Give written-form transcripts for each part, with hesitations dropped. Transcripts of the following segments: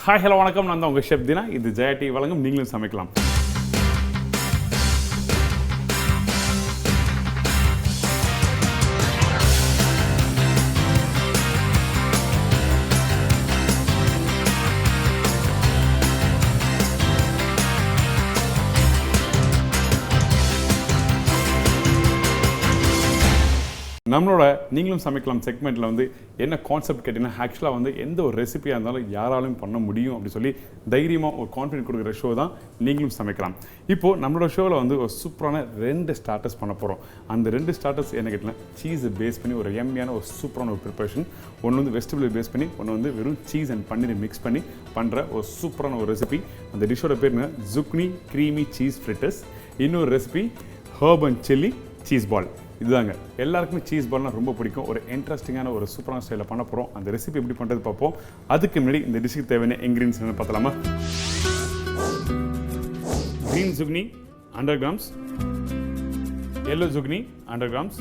Hi hello வணக்கம், நான் தான் உங்கள் ஷெஃப் தினா. இது ஜெயா டிவி வழங்கும் நீங்களும் சமைக்கலாம். நம்மளோட நீங்களும் சமைக்கலாம் செக்மெண்ட்டில் வந்து என்ன கான்செப்ட் கேட்டிங்கன்னா, ஆக்சுவலாக வந்து எந்த ஒரு ரெசிபியாக இருந்தாலும் யாராலும் பண்ண முடியும் அப்படி சொல்லி தைரியமாக ஒரு கான்ஃபிடென்ட் கொடுக்குற ஷோ தான் நீங்களும் சமைக்கலாம். இப்போது நம்மளோட ஷோவில் வந்து ஒரு சூப்பரான 2 ஸ்டார்டர்ஸ் பண்ண போகிறோம். அந்த 2 ஸ்டார்டர்ஸ் என்ன கேட்டிங்கன்னா, சீஸை பேஸ் பண்ணி ஒரு எம்மியான ஒரு சூப்பரான ஒரு ப்ரிப்பரேஷன். ஒன்று வந்து வெஜிடபிள் பேஸ் பண்ணி, ஒன்று வந்து வெறும் சீஸ் அண்ட் பன்னீரை மிக்ஸ் பண்ணி பண்ணுற ஒரு சூப்பரான ஒரு ரெசிபி. அந்த டிஷ்ஷோட பேருங்க ஜுக்னி க்ரீமி சீஸ் ஃப்ரிட்டர்ஸ். இன்னொரு recipe herb and chilli cheese ball. இதுதாங்க எல்லாருக்குமே சீஸ் பால்னால் ரொம்ப பிடிக்கும். ஒரு இன்ட்ரெஸ்டிங்கான ஒரு சூப்பரான ஸ்டைலில் பண்ண போகிறோம். அந்த ரெசிபி எப்படி பண்ணுறது பார்ப்போம். அதுக்கு முன்னாடி இந்த டிஷ்ஷுக்கு தேவையான இன்க்ரீடியன்ஸ் என்ன பார்த்தலாமா? Green zucchini 100 grams, yellow zucchini 100 grams,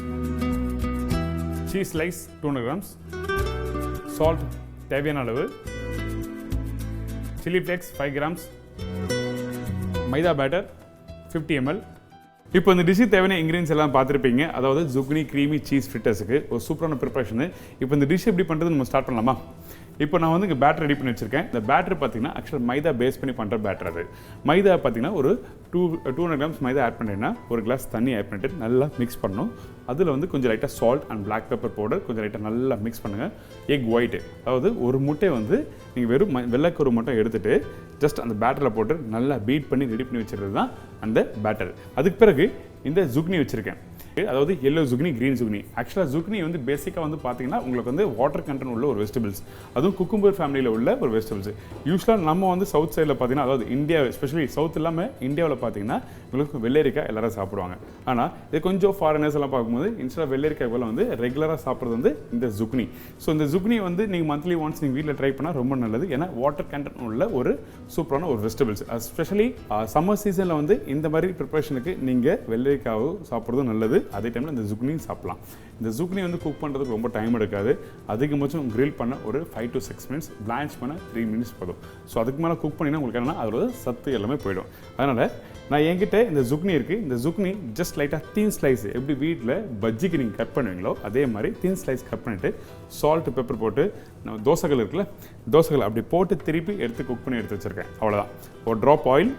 cheese slice 200 grams, salt தேவையான அளவு, chili flakes 5 grams, maida batter 50 ml. இப்போ இந்த டிஷ்ஷுக்கு தேவையான இன்க்ரீடியன்ஸ் எல்லாம் பார்த்துருப்பீங்க. அதாவது ஜுக்னி க்ரீமி சீஸ் ஃப்ரிட்டர்ஸுக்கு ஒரு சூப்பரான ப்ரிப்பரேஷனு. இப்போ இந்த டிஷ் எப்படி பண்ணுறது நம்ம ஸ்டார்ட் பண்ணலாமா? இப்போ நான் வந்து இங்கே பேட்டர் ரெடி பண்ணி வச்சுருக்கேன். இந்த பேட்டர் பார்த்தீங்கன்னா ஆக்சுவலாக மைதா பேஸ் பண்ணி பண்ணுற பேட்டர். அது மைதா பார்த்தீங்கன்னா ஒரு 200 grams மைதா ஆட் பண்ணிட்டேன்னா ஒரு கிளாஸ் தண்ணி ஆட் பண்ணிட்டு நல்லா மிக்ஸ் பண்ணணும். அதில் வந்து கொஞ்சம் லைட்டாக salt and black pepper powder கொஞ்சம் லைட்டாக நல்லா மிக்ஸ் பண்ணுங்கள். எக் ஒயிட்டு, அதாவது ஒரு முட்டை வந்து நீங்கள் வெறும் வெள்ளைக்கரு மட்டும் எடுத்துகிட்டு ஜஸ்ட் அந்த பேட்டரில் போட்டு நல்லா பீட் பண்ணி ரெடி பண்ணி வச்சுருது தான் அந்த பேட்டர். அதுக்கு பிறகு இந்த ஜுக்னி வச்சுருக்கேன். அதாவது எல்லோ ஜுக்னி, க்ரீன் ஜுக்னி. ஆக்சுவலாக ஜுக்னி வந்து பேசிக்காக வந்து பார்த்தீங்கன்னா உங்களுக்கு வந்து வாட்டர் கண்டென்ட் உள்ள ஒரு வெஜிடபிள்ஸ், அதுவும் குக்கும்பர் ஃபேமிலியில் உள்ள ஒரு வெஜிடபிள்ஸ். யூஸ்வலாக நம்ம வந்து சவுத் சைடில் பார்த்தீங்கன்னா, அதாவது இந்தியா எஸ்பெஷலி சவுத் இல்லாமல் இந்தியாவில் பார்த்தீங்கன்னா உங்களுக்கு வெள்ளரிக்காய் எல்லாரும் சாப்பிடுவாங்க. ஆனால் இது கொஞ்சம் ஃபாரினர்ஸ் எல்லாம் பார்க்கும்போது இன்ஸ்டா வெள்ளரிக்காய் போல் வந்து ரெகுலராக சாப்பிட்றது வந்து இந்த ஜுக்னி. ஸோ இந்த ஜுக்னி வந்து நீங்கள் மந்த்லி ஒன்ஸ் நீங்கள் வீட்டில் ட்ரை பண்ணால் ரொம்ப நல்லது. ஏன்னா வாட்டர் கண்டென்ட் உள்ள ஒரு சூப்பரான ஒரு வெஜிடபிள்ஸ். எஸ்பெஷலி சம்மர் சீசனில் வந்து இந்த மாதிரி ப்ரிப்பரேஷனுக்கு நீங்கள் வெள்ளரிக்காவும் சாப்பிட்றதும் நல்லது. அதே டைமில் இந்த ஜுக்னியும் சாப்பிடலாம். இந்த ஜுக்னி வந்து குக் பண்ணுறதுக்கு ரொம்ப டைம் எடுக்காது. அதிகபட்சம் கிரில் பண்ண ஒரு 5 to 6 minutes, பிளான்ச் பண்ண 3 minutes போதும். ஸோ அதுக்கு மேலே குக் பண்ணினா உங்களுக்கு என்னன்னா அதோட சத்து எல்லாமே போயிடும். அதனால் நான் என்கிட்ட இந்த ஜுக்னி இருக்குது. இந்த ஜுக்னி ஜஸ்ட் லைட்டாக தீன் ஸ்லைஸ் எப்படி வீட்டில் பஜ்ஜிக்கு நீங்கள் கட் பண்ணுவீங்களோ அதே மாதிரி தீன் ஸ்லைஸ் கட் பண்ணிவிட்டு சால்ட் பெப்பர் போட்டு நம்ம தோசைகள் இருக்குல்ல, தோசைகள் அப்படி போட்டு திருப்பி எடுத்து குக் பண்ணி எடுத்து வச்சுருக்கேன். அவ்வளோதான். ஒரு ட்ராப் ஆயில்,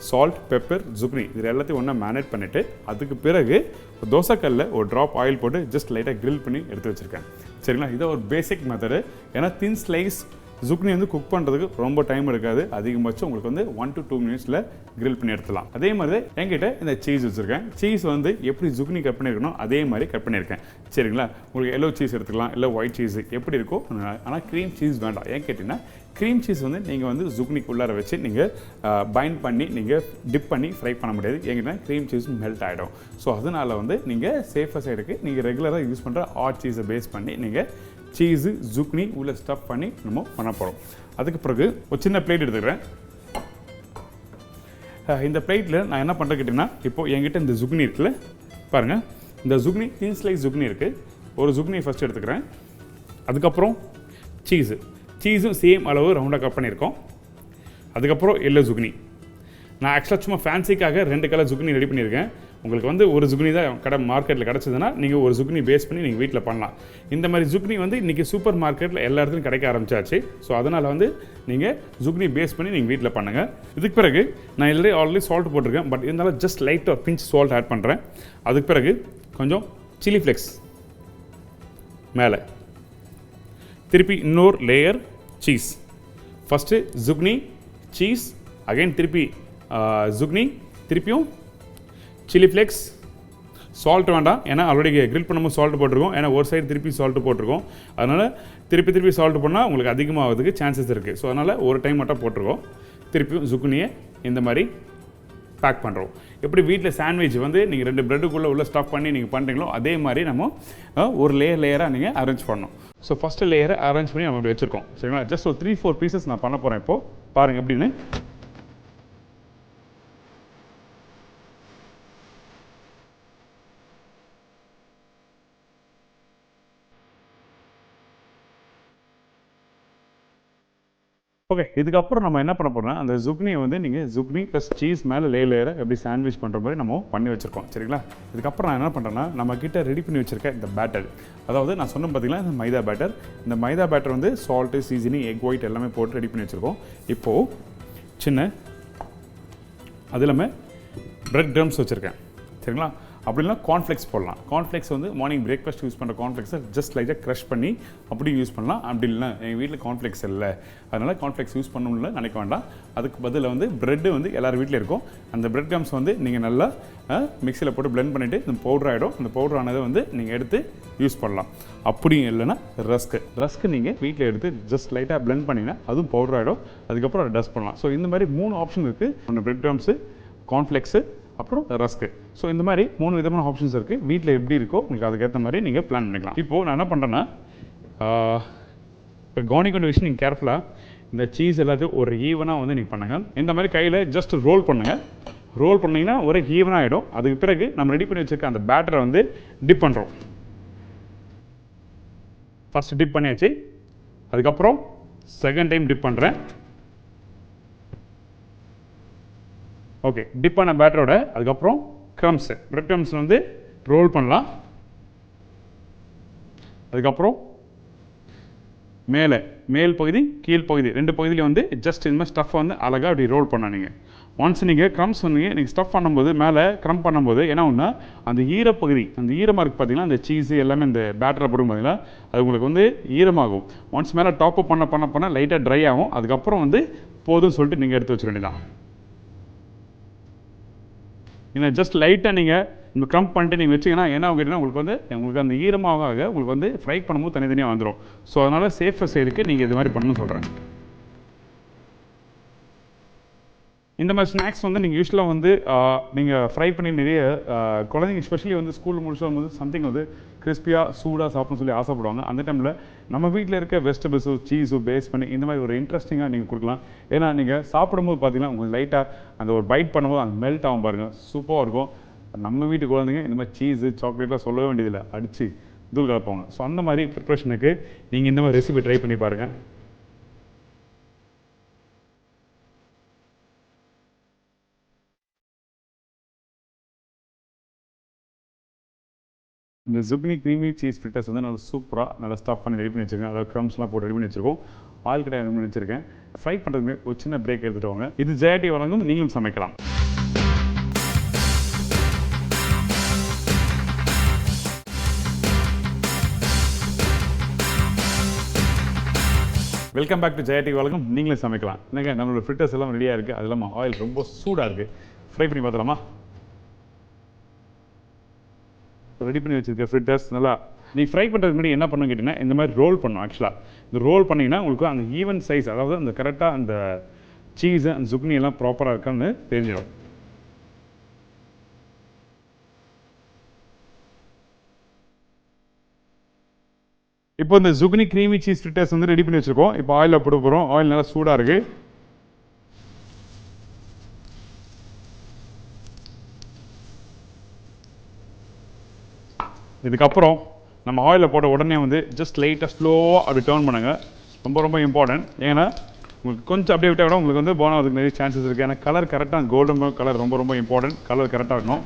சால்ட், பெப்பர், ஜுக்னி இது எல்லாத்தையும் ஒன்றா மேனேட் பண்ணிவிட்டு அதுக்கு பிறகு தோசைக்கல்ல ஒரு ட்ராப் ஆயில் போட்டு ஜஸ்ட் லைட்டாக கிரில் பண்ணி எடுத்து வச்சுருக்கேன். சரிங்களா? இதை ஒரு பேசிக் மெத்தடு. ஏன்னா தின் ஸ்லைஸ் ஜுக்னி வந்து குக் பண்ணுறதுக்கு ரொம்ப டைம் எடுக்காது. அதிகபட்சம் உங்களுக்கு வந்து 1 to 2 minutes கிரில் பண்ணி எடுத்துலாம். அதே மாதிரி என்கிட்ட இந்த சீஸ் வச்சுருக்கேன். சீஸ் வந்து எப்படி ஜுக்னி கட் பண்ணியிருக்கணும் அதே மாதிரி கட் பண்ணியிருக்கேன். சரிங்களா? உங்களுக்கு எல்லோ சீஸ் எடுத்துக்கலாம், இல்லை ஒயிட் சீஸ் எப்படி இருக்கோ. ஆனால் க்ரீம் சீஸ் வேண்டாம். ஏன் கேட்டிங்கன்னா க்ரீம் சீஸ் வந்து நீங்கள் வந்து ஜுக்னிக்கு உள்ளார வச்சு நீங்கள் பைண்ட் பண்ணி நீங்கள் டிப் பண்ணி ஃப்ரை பண்ண முடியாது. ஏன்னா க்ரீம் சீஸ் மெல்ட் ஆகிடும். ஸோ அதனால் வந்து நீங்கள் சேஃபர் சைடுக்கு நீங்கள் ரெகுலராக யூஸ் பண்ணுற ஆட் சீஸை பேஸ் பண்ணி நீங்கள் சீஸு ஜுக்னி உள்ள ஸ்டஃப் பண்ணி நம்ம பண்ண போகிறோம். அதுக்கு பிறகு ஒரு சின்ன பிளேட் எடுத்துக்கிறேன். இந்த பிளேட்டில் நான் என்ன பண்ணுறேன் கேட்டிங்கன்னா, இப்போது என்கிட்ட இந்த ஜுக்னி இருக்குல்ல பாருங்கள், இந்த ஜுக்னி தீன் ஸ்லைஸ் ஜுக்னி இருக்குது. ஒரு ஜுக்னி ஃபஸ்ட்டு எடுத்துக்கிறேன். அதுக்கப்புறம் சீஸும் சேம் அளவு ரவுண்டாக கட் பண்ணியிருக்கோம். அதுக்கப்புறம் எல்லோ ஜுக்னி. நான் ஆக்சுவலாக சும்மா ஃபேன்சிக்காக 2 கலர் ஜுக்னி ரெடி பண்ணியிருக்கேன். உங்களுக்கு வந்து ஒரு ஜுக்னி தான் மார்க்கெட்டில் கிடச்சதுன்னா நீங்கள் ஒரு ஜுக்னி பேஸ் பண்ணி நீங்கள் வீட்டில் பண்ணலாம். இந்த மாதிரி ஜுக்னி வந்து இன்றைக்கி சூப்பர் மார்க்கெட்டில் எல்லா இடத்துலையும் கிடைக்க ஆரம்பிச்சாச்சு. ஸோ அதனால் வந்து நீங்கள் ஜுக்னி பேஸ் பண்ணி நீங்கள் வீட்டில் பண்ணுங்கள். இதுக்கு பிறகு நான் ஆல்ரெடி சால்ட் போட்டிருக்கேன். பட் இருந்தாலும் ஜஸ்ட் லைட்டாக பிஞ்ச் சால்ட் ஆட் பண்ணுறேன். அதுக்கு பிறகு கொஞ்சம் சில்லி ஃப்ளேக்ஸ் மேலே, திருப்பி இன்னொரு layer cheese. First zucchini, cheese, again திருப்பி ஜுக்னி, திருப்பியும் சில்லி ஃப்ளேக்ஸ். சால்ட் வேண்டாம், ஏன்னா ஆல்ரெடி கிரில் பண்ணும்போது சால்ட் போட்டிருக்கோம். ஏன்னா ஒரு சைடு திருப்பி சால்ட்டு போட்டிருக்கோம். அதனால் திருப்பி சால்ட் பண்ணால் உங்களுக்கு அதிகமாகிறதுக்கு சான்சஸ் இருக்குது. ஸோ அதனால் ஒரு டைம் மட்டும் போட்டிருக்கோம். திருப்பியும் ஜுக்னியை இந்த மாதிரி பேக் பண்ணுறோம். எப்படி வீட்டில் சாண்ட்விச் வந்து நீங்கள் 2 ப்ரெட்டுக்குள்ளே உள்ள ஸ்டஃப் பண்ணி நீங்கள் பண்ணுறீங்களோ அதே மாதிரி நம்ம ஒரு லேயராக நீங்கள் அரேஞ்ச் பண்ணணும். ஸோ ஃபஸ்ட்டு லேயரை அரேஞ்ச் பண்ணி நம்ம இப்படி வச்சுருக்கோம். சரிங்களா? ஜஸ்ட் ஒரு 3-4 பீசஸ் நான் பண்ண போகிறேன். இப்போது பாருங்கள் எப்படின்னு. ஓகே, இதுக்கப்புறம் நம்ம என்ன பண்ண போகிறோம்னா அந்த ஜுக்னியை வந்து நீங்கள் ஜுக்னி ப்ளஸ் சீஸ் மேலே லேயரை எப்படி சாண்ட்விச் பண்ணுற மாதிரி நம்ம பண்ணி வச்சுருக்கோம். சரிங்களா? இதுக்கப்புறம் நான் என்ன பண்ணுறேன்னா நம்ம கிட்ட ரெடி பண்ணி வச்சுருக்கேன் இந்த பேட்டர். அதாவது நான் சொன்ன பார்த்தீங்கன்னா இந்த மைதா பேட்டர். இந்த மைதா பேட்டர் வந்து சால்ட்டு, சீசனிங், எக் ஒயிட் எல்லாமே போட்டு ரெடி பண்ணி வச்சுருக்கோம். இப்போது சின்ன அது இல்லாமல் பிரெட் க்ரம்ஸ் வச்சுருக்கேன். சரிங்களா? அப்படி இல்லைனா கார்ன்ஃப்ளெக்ஸ் போடலாம். கார்ன்ஃப்ளெக்ஸ் வந்து மார்னிங் பிரேக்ஃபாஸ்ட் யூஸ் பண்ணுற கார்ன்ஃப்ளெக்ஸை ஜஸ்ட் லைட்டாக க்ரஷ் பண்ணி அப்படியும் யூஸ் பண்ணலாம். அப்படி இல்லைனா எங்கள் வீட்டில் கார்ன்ஃப்ளெக்ஸ் இல்லை, அதனால் கார்ன்ஃப்ளெக்ஸ் யூஸ் பண்ணணும்னு நினைக்க வேண்டாம். அதுக்கு பதில் வந்து ப்ரெட்டு வந்து எல்லார் வீட்டில் இருக்கும். அந்த பிரெட் க்ரம்ஸ் வந்து நீங்கள் நல்லா மிக்சியில் போட்டு பிளெண்ட் பண்ணிவிட்டு இந்த பவுடர் ஆகிடும். அந்த பவுடர் ஆனதை வந்து நீங்கள் எடுத்து யூஸ் பண்ணலாம். அப்படியும் இல்லைனா ரஸ்க்கு நீங்கள் வீட்டில் எடுத்து ஜஸ்ட் லைட்டாக பிளெண்ட் பண்ணிங்கன்னா அதுவும் பவுடர் ஆகிடும். அதுக்கப்புறம் அதை டஸ்ட் பண்ணலாம். ஸோ இந்த மாதிரி 3 ஆப்ஷன் இருக்குது. ஒன்று பிரெட் க்ரம்ஸு, கார்ன்ஃப்ளெக்ஸு, அப்புறம் ரஸ்க்கு. ஸோ இந்த மாதிரி 3 விதமான ஆப்ஷன்ஸ் இருக்குது. வீட்டில் எப்படி இருக்கோ உங்களுக்கு அதுக்கேற்ற மாதிரி நீங்கள் பிளான் பண்ணிக்கலாம். இப்போது நான் என்ன பண்ணுறேன்னா இப்போ கவனிக்க வேண்டிய விஷயம் நீங்கள் கேர்ஃபுல்லாக இந்த சீஸ் எல்லாத்தையும் ஒரு ஈவனாக வந்து நீங்கள் பண்ணுங்கள். இந்த மாதிரி கையில் ஜஸ்ட் ரோல் பண்ணுங்கள். ரோல் பண்ணிங்கன்னா ஒரே ஈவனாக ஆகிடும். அதுக்கு பிறகு நம்ம ரெடி பண்ணி வச்சுருக்க அந்த பேட்டரை வந்து டிப் பண்ணுறோம். ஃபஸ்ட்டு டிப் பண்ணியாச்சு. அதுக்கப்புறம் செகண்ட் டைம் டிப் பண்ணுறேன். ஓகே, டிப் பண்ண பேட்டரோட அதுக்கப்புறம் க்ரம்ஸு, பிரெட் க்ரம்ஸ் வந்து ரோல் பண்ணலாம். அதுக்கப்புறம் மேல் பகுதி, கீழ் பகுதி 2 பகுதியிலையும் வந்து ஜஸ்ட் இந்த மாதிரி ஸ்டஃப் வந்து அழகாக அப்படி ரோல் பண்ண நீங்கள். ஒன்ஸ் நீங்கள் க்ரம்ஸ் வந்து நீங்கள் ஸ்டஃப் பண்ணும்போது மேலே க்ரம் பண்ணும்போது என்ன ஒன்றா அந்த ஈரப்பகுதி, அந்த ஈரமாக இருக்குது பார்த்தீங்கன்னா அந்த சீஸு எல்லாமே இந்த பேட்டரில் போடும் பார்த்தீங்கன்னா அது உங்களுக்கு வந்து ஈரமாகும். ஒன்ஸ் மேலே டாப்அப் பண்ண லைட்டாக ட்ரை ஆகும். அதுக்கப்புறம் வந்து போதும்னு சொல்லிட்டு நீங்கள் எடுத்து வச்சுக்க வேண்டியதான். ஏன்னா ஜஸ்ட் லைட்டாக நீங்கள் இந்த க்ரம்ப் பண்ணிட்டு நீங்கள் வச்சிங்கன்னா என்ன ஆகிட்டீங்கன்னா உங்களுக்கு அந்த ஈரமாக உங்களுக்கு வந்து ஃப்ரை பண்ணும்போது தனித்தனியாக வந்துடும். ஸோ அதனால் சேஃபர் சைடுக்கு நீங்கள் இது மாதிரி பண்ணணும்னு சொல்கிறேன். இந்த மாதிரி ஸ்நாக்ஸ் வந்து நீங்கள் யூஸ்வலாக வந்து நீங்கள் ஃப்ரை பண்ணி நிறைய குழந்தைங்க ஸ்பெஷலி வந்து ஸ்கூல் முடிச்சு வரும்போது சம்திங் வந்து கிறிஸ்பியாக சூடாக சாப்பிட்ணும்னு சொல்லி ஆசைப்படுவாங்க. அந்த டைமில் நம்ம வீட்டில் இருக்க வெஜிடபிள்ஸோ சீஸோ பேஸ் பண்ணி இந்த மாதிரி ஒரு இன்ட்ரெஸ்டிங்காக நீங்கள் கொடுக்கலாம். ஏன்னா நீங்கள் சாப்பிடும்போது பார்த்தீங்கன்னா உங்களுக்கு லைட்டாக அந்த ஒரு பைட் பண்ணும்போது அந்த மெல்ட் ஆகும் பாருங்கள், சூப்பராக இருக்கும். நம்ம வீட்டு குழந்தைங்க இந்த மாதிரி சீஸு சாக்லேட்லாம் சொல்லவே வேண்டியதில்லை, அடித்து தூள் கலப்பாங்க. ஸோ அந்த மாதிரி ப்ரிப்ரேஷனுக்கு நீங்கள் இந்த மாதிரி ரெசிபி ட்ரை பண்ணி பாருங்கள். இந்த ஜுக்னி க்ரீமி சீஸ் ஃப்ரிட்டர்ஸ் வந்து நல்லா சூப்பராக நல்லா ஸ்டஃப் பண்ணி ரெடி பண்ணி வச்சுருக்கேன். அதாவது க்ரம்ஸ்லாம் போட்டு ரெடி பண்ணி வச்சுருக்கோம். ஆயில் கடாய் ரெடி பண்ணி வச்சுருக்கேன். ஃப்ரை பண்ணுறதுக்கு ஒரு சின்ன பிரேக் எடுத்துகிட்டு வாங்க. இது ஜெயா டிவி வழங்கும் நீங்களும் சமைக்கலாம். Welcome back to Jaya TV வழங்கும் நீங்களும் சமைக்கலாம். என்னங்க நம்மளோட ஃப்ரிட்டர்ஸ் எல்லாம் ரெடியாக இருக்குது. அது இல்லாமல் ஆயில் ரொம்ப சூடாக இருக்குது. ஃப்ரை பண்ணி பார்த்துலாமா? ரெடி பண்ணி வச்சுருக்க ஃப்ரிட்டர்ஸ் நல்லா நீ ஃப்ரை பண்ணுறதுக்கு முன்னாடி என்ன பண்ணணும் கேட்டிங்கன்னா இந்த மாதிரி ரோல் பண்ணணும். ஆக்சுவலாக இந்த ரோல் பண்ணிங்கன்னா உங்களுக்கு அந்த ஈவன் சைஸ், அதாவது அந்த கரெக்டாக அந்த சீஸு அந்த ஜுக்னி எல்லாம் ப்ராப்பராக இருக்கான்னு தெரிஞ்சிடும். இப்போ இந்த ஜுக்னி க்ரீமி சீஸ் ஃப்ரிட்டர்ஸ் வந்து ரெடி பண்ணி வச்சுருக்கோம். இப்போ ஆயிலில் போட போகிறோம். ஆயில் நல்லா சூடாக இருக்குது. இதுக்கப்புறம் நம்ம ஆயிலில் போட்ட உடனே வந்து ஜஸ்ட் லைட்டாக ஸ்லோவாக அப்படி டர்ன் பண்ணுங்கள். ரொம்ப இம்பார்ட்டன்ட். ஏன்னா உங்களுக்கு கொஞ்சம் அப்படியே விட்டால் கூட உங்களுக்கு வந்து போன அதுக்கு நிறைய சான்சஸ் இருக்குது. ஏன்னா கலர் கரெக்டாக கோல்டன் கலர் ரொம்ப இம்பார்ட்டன்ட். கலர் கரெக்டாக இருக்கணும்.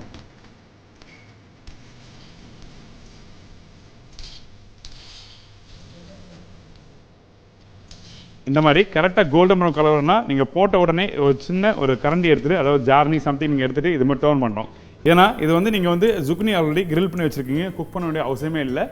இந்த மாதிரி கரெக்டாக கோல்டன் ப்ரௌன் கலர்னா நீங்கள் போட்ட உடனே ஒரு சின்ன ஒரு கரண்டி எடுத்துகிட்டு, அதாவது ஜார்னி சம்திங் நீங்கள் எடுத்துகிட்டு இது மாதிரி டர்ன் பண்ணுறோம். ஏன்னா இது வந்து நீங்கள் வந்து ஜுக்னி ஆல்ரெடி கிரில் பண்ணி வச்சுருக்கீங்க, குக் பண்ண வேண்டிய அவசியமே இல்லை.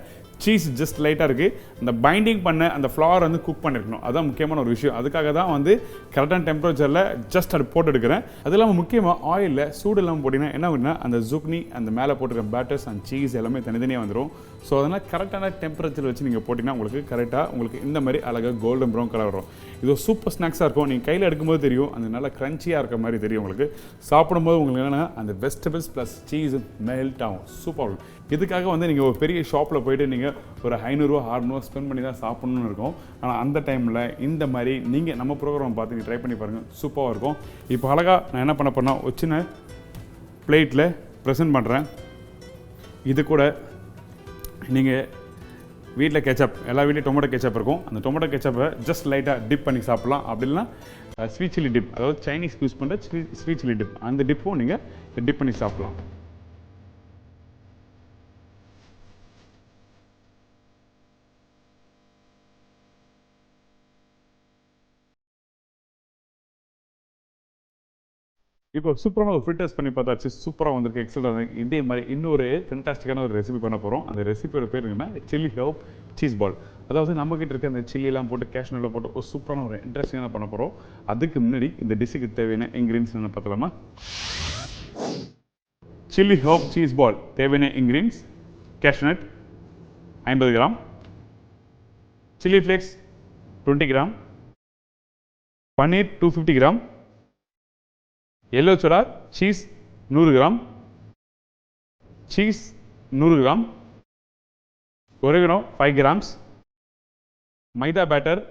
சீஸ் ஜஸ்ட் லைட்டாக இருக்குது. அந்த பைண்டிங் பண்ண அந்த ஃப்ளவர் வந்து குக் பண்ணியிருக்கணும். அதுதான் முக்கியமான ஒரு விஷயம். அதுக்காக தான் வந்து கரெக்டான டெம்பரேச்சரில் ஜஸ்ட் அது போட்டு எடுக்கிறேன். அது இல்லாமல் முக்கியமாக ஆயிலில் சூடு இல்லாமல் போட்டிங்கன்னா என்ன அப்படின்னா அந்த ஜுக்னி அந்த மேலே போட்டுருக்க பேட்டர்ஸ் அண்ட் சீஸ் எல்லாமே தனித்தனியாக வந்துடும். ஸோ அதனால் கரெக்டான டெம்பரேச்சர் வச்சு நீங்கள் போட்டிங்கன்னா உங்களுக்கு கரெக்டாக உங்களுக்கு இந்த மாதிரி அழகாக கோல்டன் ப்ரௌன் கலர் வரும். இது சூப்பர் ஸ்நாக்ஸாக இருக்கும். நீங்கள் கையில் எடுக்கும்போது தெரியும், அந்த நல்லா க்ரன்ச்சியாக இருக்க மாதிரி தெரியும் உங்களுக்கு. சாப்பிடும்போது உங்களுக்கு என்னென்னா அந்த வெஜிடபிள்ஸ் ப்ளஸ் சீஸ் மெல்ட் ஆகும். சூப்பராக இருக்கும். இதுக்காக வந்து நீங்கள் ஒரு பெரிய ஷாப்பில் போய்ட்டு நீங்கள் ஒரு 500 600 ஸ்பெண்ட் பண்ணி தான் சாப்பிட்ணுன்னு இருக்கும். ஆனால் அந்த டைமில் இந்த மாதிரி நீங்கள் நம்ம ப்ரோக்ராம் பார்த்து நீங்கள் ட்ரை பண்ணி பாருங்கள், சூப்பராக இருக்கும். இப்போ அழகாக நான் என்ன பண்ண போறேன்னா ஒரு சின்ன பிளேட்டில் ப்ரெசென்ட் பண்ணுறேன். இது கூட நீங்கள் வீட்டில் கெச்சப், எல்லா வீட்லையும் டொமேட்டோ கெச்சப் இருக்கும். அந்த டொமேட்டோ கெச்சப்பை ஜஸ்ட் லைட்டாக டிப் பண்ணி சாப்பிட்லாம். அப்படி இல்லைனா ஸ்வீட் சில்லி டிப், அதாவது சைனீஸ் யூஸ் பண்ணுற ஸ்வீட் சில்லி டிப், அந்த டிப்பும் நீங்கள் டிப் பண்ணி சாப்பிட்லாம். இப்போ சூப்பரான ஒரு ஃபில்டர்ஸ் பண்ணி பார்த்தாச்சு. சூப்பராக வந்திருக்கு, எக்ஸலண்ட். இதே மாதிரி இன்னொரு ஃபென்டாஸ்டிக்கான ஒரு ரெசிபி பண்ண போகிறோம். அந்த ரெசிபியோட பேர் என்னன்னா சில்லி ஹர்ப் சீஸ் பால். அதாவது நம்மக்கிட்ட இருக்க அந்த சில்லிலாம் போட்டு கேஷ்னெல்லாம் போட்டு ஒரு சூப்பரான ஒரு இன்ட்ரெஸ்டிங்காக பண்ண போகிறோம். அதுக்கு முன்னாடி இந்த டிஷ்ஷுக்கு தேவையான இன்க்ரீடியன்ஸ் என்ன பார்த்துலாமா? சில்லி ஹர்ப் சீஸ் பால் தேவையான ingredients: cashew nut 50 gram, chilli flakes 20 gram, paneer 250 gram, yellow cheddar cheese 100 gram, cheese 100 gram, oregano 5 grams, maida batter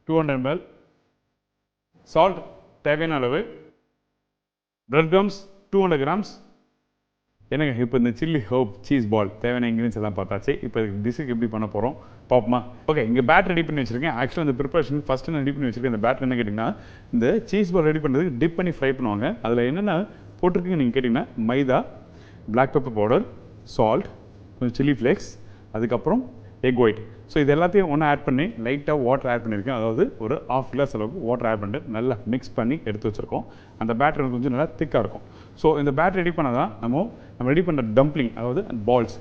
200 ml, salt தேவையான அளவு, bread crumbs 200 grams. என்னங்க இப்போ இந்த சில்லி ஹர்ப் சீஸ் பால் தேவையான இன்க்ரீடியன்ஸ் எல்லாம் பார்த்தாச்சு. இப்போ டிஷ்ஷுக்கு எப்படி பண்ண போகிறோம் பார்ப்போமா? ஓகே, இங்கே பேட்டர் ரெடி பண்ணி வச்சிருக்கேன். ஆக்சுவலாக இந்த ப்ரிப்பரேஷன் ஃபஸ்ட்டு நான் ரெடி பண்ணி வச்சிருக்கேன். இந்த பேட்டர் என்ன கேட்டிங்கன்னா, இந்த சீஸ் பால் ரெடி பண்ணுறதுக்கு டிப் பண்ணி ஃப்ரை பண்ணுவாங்க. அதில் என்னென்ன போட்டிருக்கீங்க நீங்கள் கேட்டிங்கன்னா, மைதா, பிளாக் பெப்பர் பவுடர், சால்ட், கொஞ்சம் சில்லி ஃப்ளேக்ஸ், அதுக்கப்புறம் எக் ஒயிட். ஸோ இது எல்லாத்தையும் ஒன்று ஆட் பண்ணி லைட்டாக வாட்டர் ஆட் பண்ணியிருக்கேன். அதாவது ஒரு 1/2 கிளாஸ் அளவுக்கு வாட்டர் ஆட் பண்ணிட்டு நல்லா மிக்ஸ் பண்ணி எடுத்து வச்சுருக்கோம். அந்த பேட்டர் கொஞ்சம் நல்லா திக்காக இருக்கும். ஸோ இந்த பேட்டர் ரெடி பண்ணால் தான் நம்ம ரெடி பண்ணுற டம்ப்ளிங், அதாவது பால்ஸ்,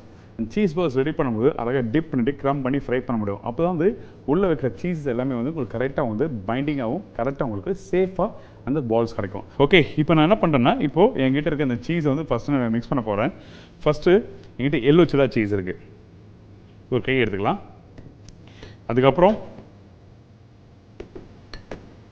சீஸ் பால்ஸ் ரெடி பண்ணும்போது அழகாக டிப் பண்ணிட்டு க்ரம் பண்ணி ஃப்ரை பண்ண முடியும். அப்போ தான் வந்து உள்ளே வைக்கிற சீஸ் எல்லாமே வந்து உங்களுக்கு கரெக்டாக வந்து பைண்டிங்காகவும் கரெக்டாக உங்களுக்கு சேஃபாக அந்த பால்ஸ் கிடைக்கும். ஓகே, இப்போ நான் என்ன பண்ணுறேன்னா, இப்போது என்கிட்ட இருக்க அந்த சீஸை வந்து ஃபஸ்ட்டு நான் மிக்ஸ் பண்ண போகிறேன். ஃபஸ்ட்டு என்கிட்ட yellow cheddar சீஸ் இருக்குது, ஒரு கை எடுத்துக்கலாம். அதுக்கப்புறம்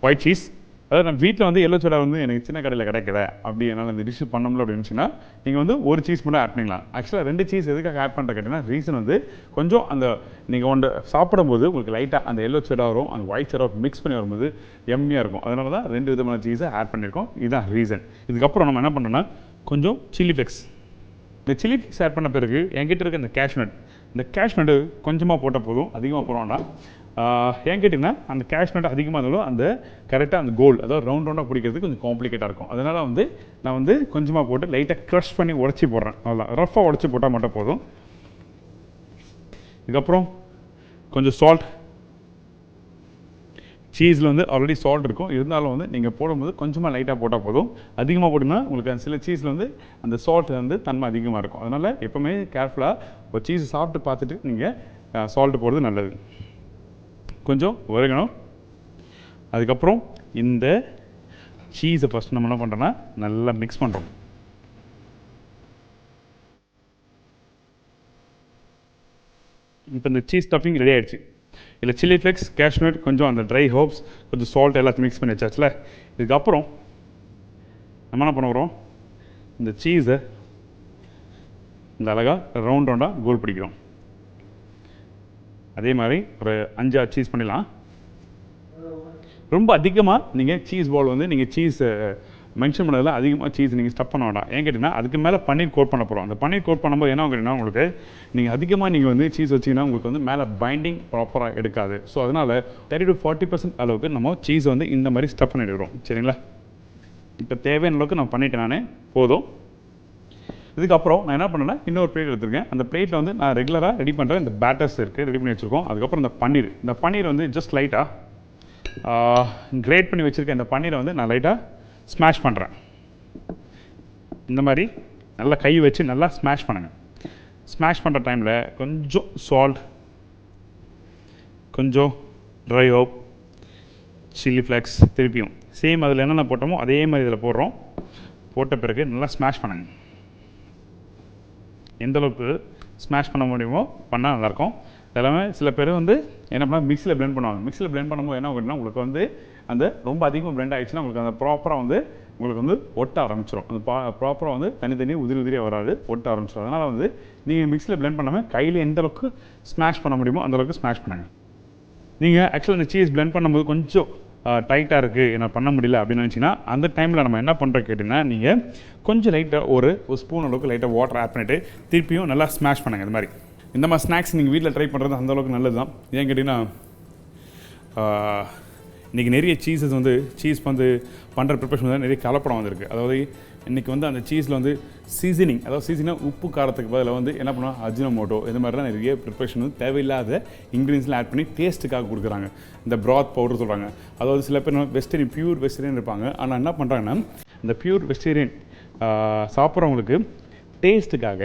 ஒயிட் சீஸ். அதாவது நான் வீட்டில் வந்து yellow cheddar வந்து எனக்கு சின்ன கடையில் கிடைக்கல, அப்படி என்னால் இந்த டிஷ் பண்ண முடியல அப்படின்னு இருந்துச்சுன்னா நீங்கள் வந்து ஒரு சீஸ் மட்டும் ஆட் பண்ணிக்கலாம். ஆக்சுவலாக 2 சீஸ் எதுக்காக ஆட் பண்ணுற கேட்டிங்கன்னா, ரீசன் வந்து கொஞ்சம் அந்த நீங்கள் ஒன்று சாப்பிடும்போது உங்களுக்கு லைட்டாக அந்த yellow cheddar-ம் அந்த ஒயிட் cheddar மிக்ஸ் பண்ணி வரும்போது எம்மியாக இருக்கும். அதனால தான் 2 விதமான சீஸை ஆட் பண்ணியிருக்கோம். இதுதான் ரீசன். இதுக்கப்புறம் நம்ம என்ன பண்ணுறோன்னா, கொஞ்சம் சில்லி ஃப்ளேக்ஸ். இந்த சில்லி ஃப்ளேக்ஸ் ஆட் பண்ண பிறகு என்கிட்ட இருக்க இந்த கேஷ்நட், இந்த கேஷ்நட்டு கொஞ்சமாக போட்டால் போதும், அதிகமாக போடுவோம்னா ஏன் கேட்டிங்கன்னா, அந்த கேஷ்நட் அதிகமாக இருந்தாலும் அந்த கரெக்டாக அந்த கோல், அதாவது ரவுண்டாக பிடிக்கிறதுக்கு கொஞ்சம் காம்ப்ளிகேட்டாக இருக்கும். அதனால் வந்து நான் வந்து கொஞ்சமாக போட்டு லைட்டாக க்ரஷ் பண்ணி உடச்சி போடுறேன். அவ்வளோதான், ரஃப்பாக உடச்சி போட்டால் மட்டும் போதும். இதுக்கப்புறம் கொஞ்சம் சால்ட். சீஸில் வந்து ஆல்ரெடி சால்ட் இருக்கும், இருந்தாலும் வந்து நீங்கள் போடும்போது கொஞ்சமாக லைட்டாக போட்டால் போதும். அதிகமாக போட்டிங்கன்னா உங்களுக்கு சில சீஸில் வந்து அந்த சால்ட் வந்து தன்மை அதிகமாக இருக்கும். அதனால் எப்போவுமே கேர்ஃபுல்லாக ஒரு சீஸ் சாப்பிட்டு பார்த்துட்டு நீங்கள் சால்ட்டு போடுறது நல்லது. கொஞ்சம் oregano. அதுக்கப்புறம் இந்த சீஸை ஃபஸ்ட்டு நம்ம என்ன பண்ணுறோன்னா நல்லா மிக்ஸ் பண்ணுறோம். இப்போ இந்த சீஸ் ஸ்டஃபிங் ரெடி ஆகிடுச்சு. இதில் சில்லி ஃப்ளேக்ஸ், கேஷ்நட், கொஞ்சம் அந்த ட்ரை ஹர்ப்ஸ், கொஞ்சம் சால்ட் எல்லாத்தையும் மிக்ஸ் பண்ணி வச்சாச்சுல. இதுக்கப்புறம் நம்ம என்ன பண்ண போகிறோம், இந்த சீஸை இந்த அழகாக ரவுண்டாக கோல் பிடிக்கிறோம். அதே மாதிரி ஒரு 5-6 சீஸ் பண்ணிடலாம். ரொம்ப அதிகமாக நீங்கள் சீஸ் பால் வந்து நீங்கள் சீஸ் மென்ஷன் பண்ணதில் அதிகமாக சீஸ் நீங்கள் ஸ்டப் பண்ண வேண்டாம். ஏன் கேட்டிங்கன்னா, அதுக்கு மேலே பன்னீர் கோட் பண்ண போகிறோம். அந்த பன்னீர் கோட் பண்ணும்போது என்ன கேட்டிங்கன்னா, உங்களுக்கு நீங்கள் அதிகமாக நீங்கள் வந்து சீஸ் வச்சிங்கன்னா உங்களுக்கு வந்து மேலே பைண்டிங் ப்ராப்பராக எடுக்காது. ஸோ அதனால் 30 to 40% அளவுக்கு நம்ம சீஸ் வந்து இந்த மாதிரி ஸ்டப் பண்ணி எடுக்கிறோம். சரிங்களா? இப்போ தேவையான அளவுக்கு நான் பண்ணிட்டேன், நான் போதும். இதுக்கப்புறம் நான் என்ன பண்ணேன்னா, இன்னொரு பிளேட் எடுத்துருக்கேன். அந்த பிளேட்டில் வந்து நான் ரெகுலராக ரெடி பண்ணுற இந்த பேட்டர்ஸ் இருக்குது, ரெடி பண்ணி வச்சுருக்கோம். அதுக்கப்புறம் இந்த பன்னீர் வந்து ஜஸ்ட் லைட்டாக கிரேட் பண்ணி வச்சுருக்கேன். இந்த பன்னீரை வந்து நான் லைட்டாக ஸ்மாஷ் பண்ணுறேன். இந்த மாதிரி நல்லா கை வச்சு நல்லா ஸ்மாஷ் பண்ணுங்கள். ஸ்மாஷ் பண்ணுற டைமில் கொஞ்சம் சால்ட், கொஞ்சம் ட்ரை ஹர்ப், சில்லி ஃப்ளேக்ஸ், திருப்பியும் சேம் அதில் என்னென்ன போட்டோமோ அதே மாதிரி இதில் போடுறோம். போட்ட பிறகு நல்லா ஸ்மாஷ் பண்ணுங்கள். எந்தளவுக்கு ஸ்மாஷ் பண்ண முடியுமோ பண்ணால் நல்லாயிருக்கும். எல்லாமே சில பேர் வந்து என்ன பண்ணால் மிக்ஸியில் பிளெண்ட் பண்ணுவாங்க. மிக்ஸியில் பிளெண்ட் பண்ணும்போது என்ன அப்படின்னா, உங்களுக்கு வந்து அந்த ரொம்ப அதிகமாக பிளெண்ட் ஆகிடுச்சுன்னா உங்களுக்கு அந்த ப்ராப்பராக வந்து உங்களுக்கு வந்து ஒட்ட ஆரம்பிச்சிடும். அந்த ப்ராப்பராக வந்து தனித்தனி உதிரியாக வராது, ஒட்ட ஆரம்பிச்சிடும். அதனால் வந்து நீங்கள் மிக்ஸியில் பிளெண்ட் பண்ணாமல் கையில் எந்தளவுக்கு ஸ்மாஷ் பண்ண முடியுமோ அந்தளவுக்கு ஸ்மாஷ் பண்ணுங்கள். நீங்கள் ஆக்சுவலாக இந்த சீஸ் பிளெண்ட் பண்ணும்போது கொஞ்சம் டைட்டாக இருக்குது, என்ன பண்ண முடியல அப்படின்னு நினச்சிங்கன்னா, அந்த டைமில் நம்ம என்ன பண்ணுறோம் கேட்டிங்கன்னா, நீங்கள் கொஞ்சம் லைட்டாக ஒரு ஸ்பூன் அளவுக்கு லைட்டாக வாட்டர் ஆட் பண்ணிவிட்டு திருப்பியும் நல்லா ஸ்மாஷ் பண்ணுங்கள். இது மாதிரி இந்த மாதிரி ஸ்நாக்ஸ் நீங்கள் வீட்டில் ட்ரை பண்ணுறது அந்தளவுக்கு நல்லது தான். ஏன் கேட்டிங்கன்னா இன்றைக்கி நிறைய சீஸஸ் வந்து சீஸ் வந்து பண்ணுற ப்ரிப்பரேஷன் வந்து நிறைய கலப்படம் வந்திருக்கு. அதாவது இன்றைக்கி வந்து அந்த சீஸில் வந்து சீசனிங், அதாவது சீசனாக உப்பு காரத்துக்கு பதில் வந்து என்ன பண்ணுவோம், அஜினோமோட்டோ இந்த மாதிரிலாம் நிறைய ப்ரிப்பரேஷன் வந்து தேவையில்லாத இன்க்ரீடியன்ஸ்லாம் ஆட் பண்ணி டேஸ்ட்டுக்காக கொடுக்குறாங்க. இந்த ப்ராத் பவுடர் சொல்கிறாங்க. அதாவது சில பேர் வெஜிடேரியன், பியூர் வெஜிடேரியன் இருப்பாங்க. ஆனால் என்ன பண்ணுறாங்கன்னா இந்த பியூர் வெஜிடேரியன் சாப்பிட்றவங்களுக்கு டேஸ்ட்டுக்காக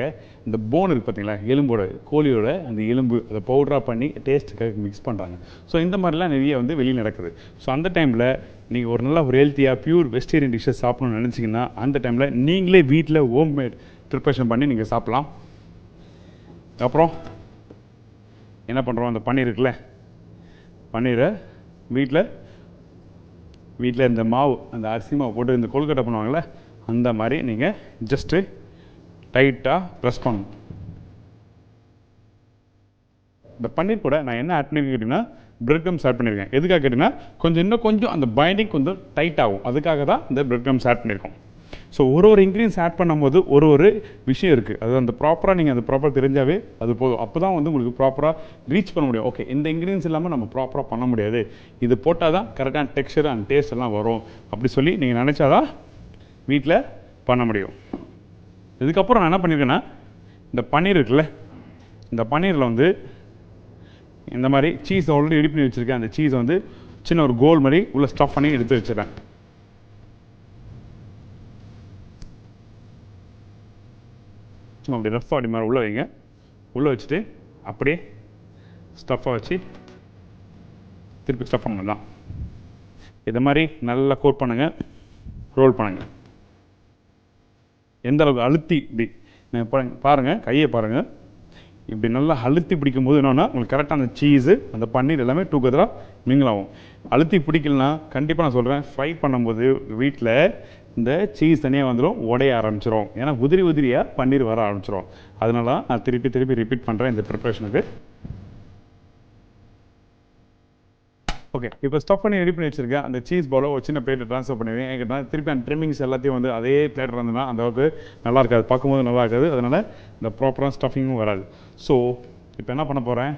இந்த போன் இருக்குது பார்த்தீங்களா, எலும்போட, கோழியோட அந்த எலும்பு அதை பவுடராக பண்ணி டேஸ்ட்டுக்காக மிக்ஸ் பண்ணுறாங்க. ஸோ இந்த மாதிரிலாம் நிறைய வந்து வெளியில் நடக்குது. ஸோ அந்த டைமில் நீங்கள் ஒரு நல்ல ஒரு ஹெல்த்தியாக பியூர் வெஜிடேரியன் டிஷ்ஷஸ் சாப்பிடணும்னு நினச்சிங்கன்னா அந்த டைமில் நீங்களே வீட்டில் ஹோம்மேட் ப்ரிப்பரேஷன் பண்ணி நீங்கள் சாப்பிட்லாம். அப்புறம் என்ன பண்ணுறோம், அந்த பன்னீர் இருக்குல்ல, பன்னீரை வீட்டில் இந்த மாவு, அந்த அரிசி மாவு போட்டு இந்த கொழுக்கட்டை பண்ணுவாங்கள்ல, அந்த மாதிரி நீங்கள் ஜஸ்ட்டு டைட்டாக ப்ரெஸ் பண்ணணும். இந்த பன்னீர் கூட நான் என்ன ஆட் பண்ணியிருக்கேன் கேட்டிங்கன்னா பிரெட் க்ரம்ஸ் ஆட் பண்ணியிருக்கேன். எதுக்காக கேட்டிங்கன்னா இன்னும் கொஞ்சம் அந்த பைண்டிங் கொஞ்சம் டைட் ஆகும். அதுக்காக தான் இந்த பிரெட் க்ரம்ஸ் ஆட் பண்ணியிருக்கோம். ஸோ ஒரு இன்க்ரீடியன்ஸ் ஆட் பண்ணும்போது ஒரு விஷயம் இருக்குது. அது அந்த ப்ராப்பராக நீங்கள் அந்த ப்ராப்பராக தெரிஞ்சாவே அது போதும். அப்போ தான் வந்து உங்களுக்கு ப்ராப்பராக ரீச் பண்ண முடியும். ஓகே, இந்த இன்க்ரீடியன்ஸ் இல்லாமல் நம்ம ப்ராப்பராக பண்ண முடியாது, இது போட்டால் தான் கரெக்டான டெக்ஸ்சர் அண்ட் டேஸ்ட் எல்லாம் வரும் அப்படி சொல்லி நீங்கள் நினச்சாதான் வீட்டில் பண்ண முடியும். இதுக்கப்புறம் நான் என்ன பண்ணியிருக்கேன்னா இந்த பன்னீர் இருக்குல்ல, இந்த பன்னீரில் வந்து இந்த மாதிரி சீஸ் ஆல்ரெடி ரெடி பண்ணி வச்சுருக்கேன். அந்த சீஸை வந்து சின்ன ஒரு கோல் மாதிரி உள்ளே ஸ்டஃப் பண்ணி எடுத்து வச்சுருக்கேன். அப்படி ரஃபாக அப்படி மாதிரி உள்ளே வைங்க. உள்ளே வச்சுட்டு அப்படியே ஸ்டஃப்பாக வச்சு திருப்பி ஸ்டஃப் பண்ணலாம். இதை மாதிரி நல்லா கோட் பண்ணுங்கள், ரோல் பண்ணுங்கள். எந்த அளவுக்கு அழுத்தி இப்படி பாருங்கள், கையை பாருங்கள், இப்படி நல்லா அழுத்தி பிடிக்கும்போது என்னென்னா உங்களுக்கு கரெக்டாக அந்த சீஸு அந்த பன்னீர் எல்லாமே டூகெதராக மிங்கிள் ஆகும். அழுத்தி பிடிக்கலனா கண்டிப்பாக நான் சொல்கிறேன், ஃப்ரை பண்ணும்போது வீட்டில் இந்த சீஸ் தனியாக வந்துடும், உடைய ஆரம்பிச்சிடும். ஏன்னா உதிரியாக பன்னீர் வர ஆரம்பிச்சிடும். அதனால தான் நான் திருப்பி ரிப்பீட் பண்ணுறேன் இந்த ப்ரிப்ரேஷனுக்கு. ஓகே, இப்போ ஸ்டஃப் பண்ணி ரெடி பண்ணி வச்சுருக்கேன். அந்த சீஸ் பவுலை ஒரு சின்ன பிளேட்டை ட்ரான்ஸ்ஃபர் பண்ணிடுவேன். என்கிட்ட திருப்பி அந்த ட்ரிம்மிங்ஸ் எல்லாத்தையும் வந்து அதே பிளேட் இருந்ததுன்னா அந்த அளவுக்கு நல்லா இருக்காது, பார்க்கும்போது நல்லா இருக்காது. அதனால் இந்த ப்ராப்பராக ஸ்டஃபிங்கும் வராது. ஸோ இப்போ என்ன பண்ண போகிறேன்,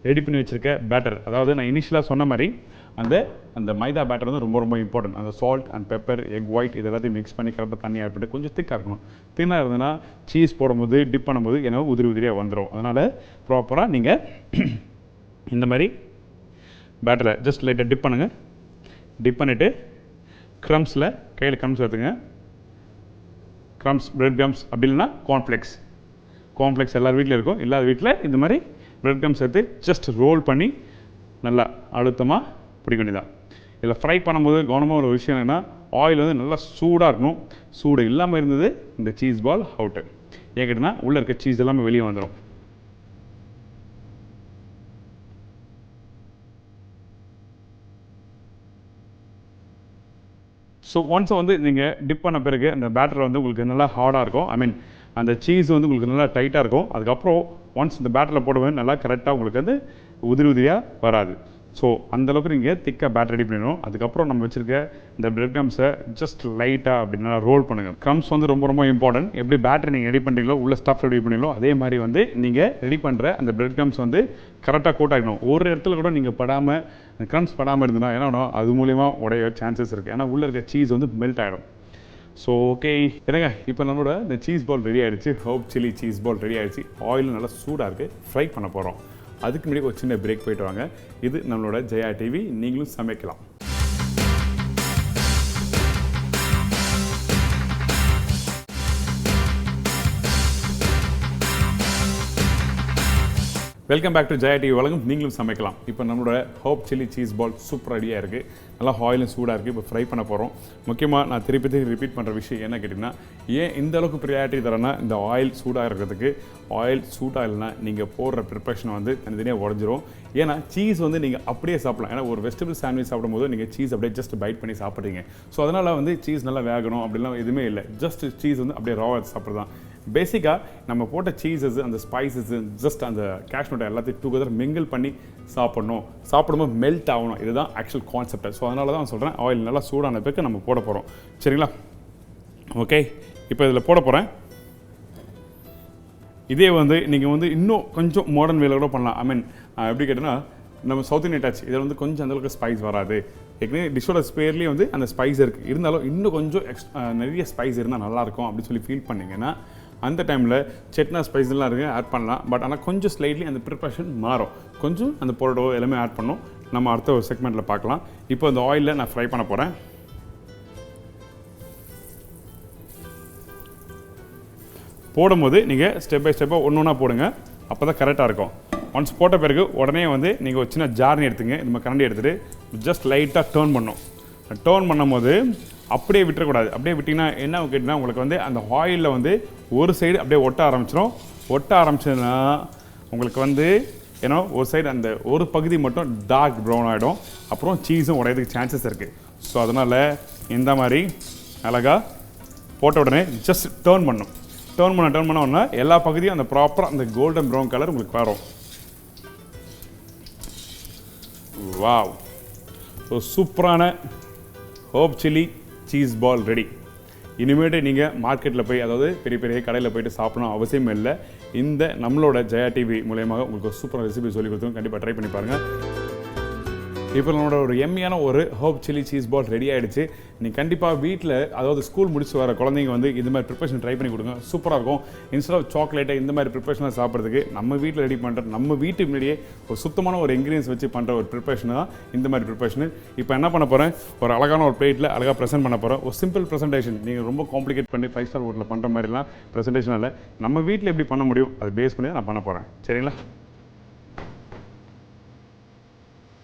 ரெடி பண்ணி வச்சுருக்க பேட்டர், அதாவது நான் இனிஷியலாக சொன்ன மாதிரி அந்த மைதா பேட்டர் வந்து ரொம்ப இம்பார்ட்டன்ட். அந்த salt and pepper, egg white இது எல்லாத்தையும் மிக்ஸ் பண்ணி கரெக்டாக தண்ணி ஆட் பண்ணிட்டு கொஞ்சம் திக்காக இருக்கணும். தின்னாக இருந்ததுன்னா சீஸ் போடும்போது டிப் பண்ணும்போது என்ன உதிரியாக வந்துடும். அதனால் ப்ராப்பராக நீங்கள் இந்த மாதிரி பேட்டரில் ஜஸ்ட் லைட்டாக டிப் பண்ணுங்கள். டிப் பண்ணிவிட்டு க்ரம்ஸில் கையில் க்ரம்ஸ் எடுத்துங்க. க்ரம்ஸ், பிரெட் க்ரம்ஸ், அப்படி இல்லைன்னா கார்ன்ஃப்ளெக்ஸ் எல்லார் வீட்டில் இருக்கும். இல்லாத வீட்டில் இந்த மாதிரி பிரெட் க்ரம்ஸ் எடுத்து ஜஸ்ட் ரோல் பண்ணி நல்லா அழுத்தமாக பிடிக்க வேண்டியதான். இதில் ஃப்ரை பண்ணும்போது கவனமாக ஒரு விஷயம் என்னென்னா, ஆயில் வந்து நல்லா சூடாக இருக்கணும். சூடு இல்லாமல் இருந்தது இந்த சீஸ் பால் அவுட்டு. ஏன் கேட்டிங்கன்னா உள்ளே இருக்க சீஸ் எல்லாமே வெளியே வந்துடும். ஸோ ஒன்ஸ் வந்து நீங்கள் டிப் பண்ண பிறகு அந்த பேட்டர் வந்து உங்களுக்கு நல்லா ஹார்டாக இருக்கும். அந்த சீஸ் வந்து உங்களுக்கு நல்லா டைட்டாக இருக்கும். அதுக்கப்புறம் ஒன்ஸ் இந்த பேட்டரில் போடுவேன் நல்லா கரெக்டாக உங்களுக்கு வந்து உதிரியாக வராது. ஸோ அந்தளவுக்கு நீங்கள் திக்காக பேட்டர் ரெடி பண்ணிடணும். அதுக்கப்புறம் நம்ம வச்சுருக்க இந்த பிரெட் க்ரம்ஸை ஜஸ்ட் லைட்டாக அப்படி நல்லா ரோல் பண்ணுங்கள். க்ரம்ஸ் வந்து ரொம்ப இம்பார்ட்டன்ட். எப்படி பேட்டர் நீங்கள் ரெடி பண்ணுறீங்களோ, உள்ள ஸ்டஃப் ரெடி பண்ணீங்களோ, அதே மாதிரி வந்து நீங்கள் ரெடி பண்ணுற அந்த பிரெட் க்ரம்ஸ் வந்து கரெக்டாக கோட் ஆகிடணும். ஒரு இடத்துல கூட நீங்கள் படாமல், க்ரம்ஸ் படாமல் இருந்ததுன்னா என்ன அது மூலிமா உடைய சான்சஸ் இருக்குது. ஏன்னா உள்ளே இருக்க சீஸ் வந்து மெல்ட் ஆகிடும். ஸோ ஓகே, என்னங்க இப்போ நம்மளோட இந்த சீஸ் பால் ரெடி ஆகிடுச்சு. Herb chilli cheese ball ready ஆகிடுச்சு. ஆயில் நல்லா சூடாக இருக்குது, ஃப்ரை பண்ண போகிறோம். அதுக்கு முன்னாடி ஒரு சின்ன பிரேக் போயிட்டு வாங்க. இது நம்மளோட ஜெயா டிவி, நீங்களும் சமைக்கலாம். Welcome back to Jaya TV வழங்கும் நீங்களும் சமைக்கலாம். இப்போ நம்மளோட herb chilli cheese ball super ரெடியாக இருக்குது. நல்லா ஆயிலும் சூடாக இருக்குது. இப்போ ஃப்ரை பண்ண போகிறோம். முக்கியமாக நான் திருப்பி ரிப்பீட் பண்ணுற விஷயம் என்ன கேட்டிங்கன்னா, ஏன் இந்த அளவுக்கு ப்ரியாரிட்டி தரேன்னா, இந்த ஆயில் சூடாக இருக்கிறதுக்கு. ஆயில் சூடாக இல்லைன்னா நீங்கள் போடுற ப்ரிப்ரேஷன் வந்து தனித்தனியாக உடஞ்சிரும். ஏன்னா சீஸ் வந்து நீங்கள் அப்படியே சாப்பிடலாம். ஏன்னா ஒரு வெஜிடபிள் சாண்ட்விச் சாப்பிடும்போது நீங்கள் சீஸ் அப்படியே ஜஸ்ட் பைட் பண்ணி சாப்பிட்றீங்க. ஸோ அதனால் வந்து சீஸ் நல்லா வேகணும் அப்படிலாம் எதுவுமே இல்லை. ஜஸ்ட் சீஸ் வந்து அப்படியே ராவாக சாப்பிட்றதான். பேசிக்காக நம்ம போட்ட சீஸஸ், அந்த ஸ்பைசஸ், ஜஸ்ட் அந்த கேஷ்நட் எல்லாத்தையும் டூகெதர் மிங்கிள் பண்ணி சாப்பிடும்போது மெல்ட் ஆகணும். இதுதான் ஆக்சுவல் கான்செப்ட். ஸோ அதனால தான் சொல்கிறேன், ஆயில் நல்லா சூடான பிறகு நம்ம போட போகிறோம். சரிங்களா? ஓகே, இப்போ இதில் போட போகிறேன். இதே வந்து நீங்கள் வந்து இன்னும் கொஞ்சம் மாடர்ன் வேலை கூட பண்ணலாம். ஐ மீன் எப்படி கேட்டோன்னா நம்ம சவுத் இந்தியன் டச் இதில் வந்து கொஞ்சம் அந்தளவுக்கு ஸ்பைஸ் வராது. ஏற்கனவே டிஷ்ஷோட ஸ்பேர்லேயே வந்து அந்த ஸ்பைஸ் இருக்குது, இருந்தாலும் இன்னும் கொஞ்சம் நிறைய ஸ்பைஸ் இருந்தால் நல்லாயிருக்கும் அப்படின்னு சொல்லி ஃபீல் பண்ணிங்கன்னா அந்த டைமில் செட்னா ஸ்பைஸ்லாம் இருக்குது ஆட் பண்ணலாம். பட் ஆனால் கொஞ்சம் ஸ்லைட்லி அந்த ப்ரிப்ரேஷன் மாறும், கொஞ்சம் அந்த பொரோட்டோ எல்லாமே ஆட் பண்ணணும். நம்ம அடுத்த ஒரு செக்மெண்ட்டில் பார்க்கலாம். இப்போ அந்த ஆயிலில் நான் ஃப்ரை பண்ண போகிறேன். போடும்போது நீங்கள் ஸ்டெப் பை ஸ்டெப்பாக ஒன்று ஒன்றா போடுங்க, அப்போ தான் கரெக்டாக இருக்கும். ஒன்ஸ் போட்ட பிறகு உடனே வந்து நீங்கள் ஒரு சின்ன ஜார்னி எடுத்துங்க, இந்த கரண்டி எடுத்துகிட்டு ஜஸ்ட் லைட்டாக டேர்ன் பண்ணணும். டேர்ன் பண்ணும் போது அப்படியே விட்டுறக்கூடாது. அப்படியே விட்டிங்கன்னா என்ன கேட்டிங்கன்னா உங்களுக்கு வந்து அந்த ஆயிலில் வந்து ஒரு சைடு அப்படியே ஒட்ட ஆரம்பிச்சிடும். ஒட்ட ஆரம்பிச்சதுன்னா உங்களுக்கு வந்து ஏன்னா ஒரு சைடு அந்த ஒரு பகுதி மட்டும் டார்க் ப்ரௌன் ஆகிடும், அப்புறம் சீஸும் உடையதுக்கு சான்சஸ் இருக்குது. ஸோ அதனால் இந்த மாதிரி அழகாக போட்ட உடனே ஜஸ்ட் டேர்ன் பண்ணணும். டேர்ன் பண்ண உடனே எல்லா பகுதியும் அந்த ப்ராப்பராக அந்த கோல்டன் ப்ரௌன் கலர் உங்களுக்கு வரும். வாவ், ஸோ சூப்பரான herb chilli cheese ball ready. இனிமேட்டு நீங்கள் மார்க்கெட்டில் போய், அதாவது பெரிய பெரிய கடையில் போய்ட்டு சாப்பிடணும் அவசியம் இல்லை. இந்த நம்மளோட ஜெயா டிவி மூலயமாக உங்களுக்கு சூப்பரான ரெசிபி சொல்லி கொடுத்தோம், கண்டிப்பாக ட்ரை பண்ணி பாருங்கள். இப்போ நம்மளோட ஒரு எம்மியான ஒரு herb chilli cheese ball ready ஆகிடுச்சு. நீங்கள் கண்டிப்பாக வீட்டில், அதாவது ஸ்கூல் முடிச்சு வர குழந்தைங்க வந்து இந்த மாதிரி ப்ரிப்பரேஷன் ட்ரை பண்ணி கொடுங்க, சூப்பராக இருக்கும். இன்ஸ்டெட் ஆஃப் சாக்லேட்டை இந்த மாதிரி ப்ரிப்பரேஷனாக சாப்பிட்றதுக்கு நம்ம வீட்டில் ரெடி பண்ணுற, நம்ம வீட்டுக்கு முன்னாடியே ஒரு சுத்தமான ஒரு இன்க்ரீடியன்ஸ் வச்சு பண்ணுற ஒரு ப்ரிப்பரேஷன் தான் இந்த மாதிரி ப்ரிப்பரேஷன். இப்போ என்ன பண்ண போகிறேன், ஒரு அழகான ஒரு பிளேட்டில் அழகாக ப்ரெசென்ட் பண்ண போகிறேன். ஒரு சிம்பிள் ப்ரெசன்டேஷன், நீங்கள் ரொம்ப காம்ப்ளிகேட் பண்ணி 5 ஸ்டார் ஹோட்டலில் பண்ணுற மாதிரிலாம் ப்ரெசன்டேஷன் இல்லை, நம்ம வீட்டில் எப்படி பண்ண முடியும் அதை பேஸ் பண்ணி நான் பண்ண போகிறேன். சரிங்களா?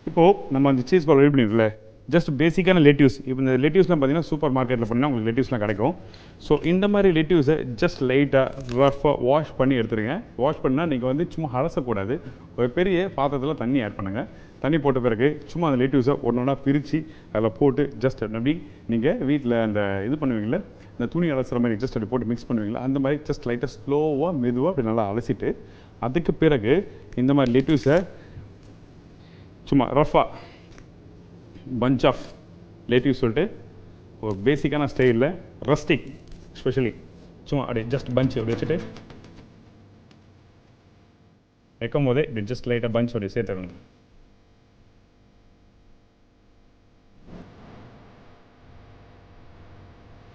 இப்போது நம்ம அந்த சீஸ் பால் ரெடி பண்ணிடும்ல, ஜஸ்ட் பேசிக்கான லெட்யூஸ். இப்போ இந்த லெட்யூஸ்லாம் பார்த்தீங்கன்னா சூப்பர் மார்க்கெட்டில் பண்ணால் உங்களுக்கு லெட்யூஸ்லாம் கிடைக்கும். ஸோ இந்த மாதிரி லெட்யூஸை ஜஸ்ட் லைட்டாக ரஃபாக வாஷ் பண்ணி எடுத்துருங்க. வாஷ் பண்ணால் நீங்கள் வந்து சும்மா அலசக்கூடாது, ஒரு பெரிய பாத்திரத்தில் தண்ணி ஆட் பண்ணுங்கள். தண்ணி போட்ட பிறகு சும்மா அந்த லெட்யூஸை ஒன்றா பிரித்து அதில் போட்டு ஜஸ்ட் அப்படி நீங்கள் வீட்டில் அந்த இது பண்ணுவீங்களே, இந்த துணி அலசுகிற மாதிரி ஜஸ்ட் அப்படி போட்டு மிக்ஸ் பண்ணுவீங்களா, அந்த மாதிரி ஜஸ்ட் லைட்டாக ஸ்லோவாக மெதுவாக அப்படி நல்லா அலசிட்டு, அதுக்கு பிறகு இந்த மாதிரி லெட்யூஸை சும்மா ரஃபாக பஞ்ச் ஆஃப் லேட்டிவ் சொல்லிட்டு ஒரு பேசிக்கான ஸ்டைலில் ரஸ்டிக் ஸ்பெஷலி சும்மா அப்படியே ஜஸ்ட் பஞ்ச் அப்படி வச்சுட்டு வைக்கும் போதே இப்படி ஜஸ்ட் லைட்டாக பஞ்ச் அப்படி சேர்த்துடணும்.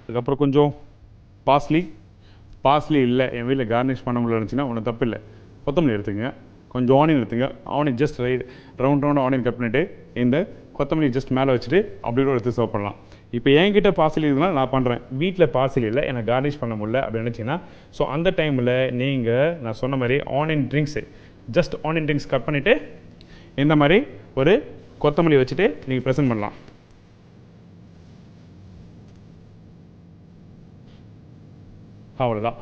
அதுக்கப்புறம் கொஞ்சம் பாஸ்லி இல்லை என் வீட்டில் கார்னிஷ் பண்ண முடியல இருந்துச்சுன்னா ஒன்றும் தப்பு இல்லை, கொத்தமல்லி எடுத்துங்க. கொஞ்சம் ஆனியன் எடுத்துங்க. Onion just round onion cut பண்ணிவிட்டு இந்த கொத்தமல்லி ஜஸ்ட் மேலே வச்சுட்டு அப்படி கூட எடுத்து சர்வ் பண்ணலாம். இப்போ என்கிட்ட பார்சல் இருந்தால் நான் பண்ணுறேன், வீட்டில் பார்சல் இல்லை எனக்கு கார்னிஷ் பண்ண முடியல அப்படின்னு நினச்சிங்கன்னா, ஸோ அந்த டைமில் நீங்கள் நான் சொன்ன மாதிரி onion drinks just onion drinks cut பண்ணிவிட்டு இந்த மாதிரி ஒரு கொத்தமல்லி வச்சுட்டு நீங்கள் ப்ரெசென்ட் பண்ணலாம். அவ்வளோதான்.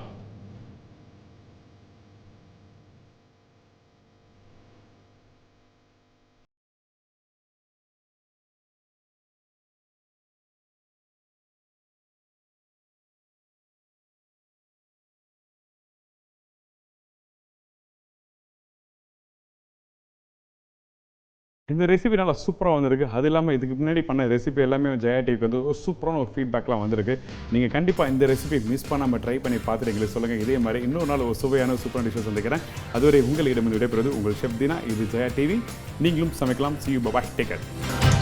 இந்த ரெசிபி நல்லா சூப்பராக வந்திருக்கு. அது இல்லாமல் இதுக்கு முன்னாடி பண்ண ரெசிபி எல்லாமே ஜெயா டிவிக்கு வந்து ஒரு சூப்பரான ஒரு ஃபீட்பேக்லாம் வந்திருக்கு. நீங்கள் கண்டிப்பாக இந்த ரெசிபி மிஸ் பண்ணாமல் ட்ரை பண்ணி பார்த்துட்டு எங்களுக்கு சொல்லுங்கள். இதே மாதிரி இன்னொரு நாள் ஒரு சுவையான சூப்பரான டிஷ்ஷை சந்திக்கிறேன். அதுவரை உங்களிடமிருந்து விடைபெறுவது உங்கள் ஷெஃப் தீனா. இது ஜெயா டிவி. நீங்களும் சமைக்கலாம். See you, bye bye, take care.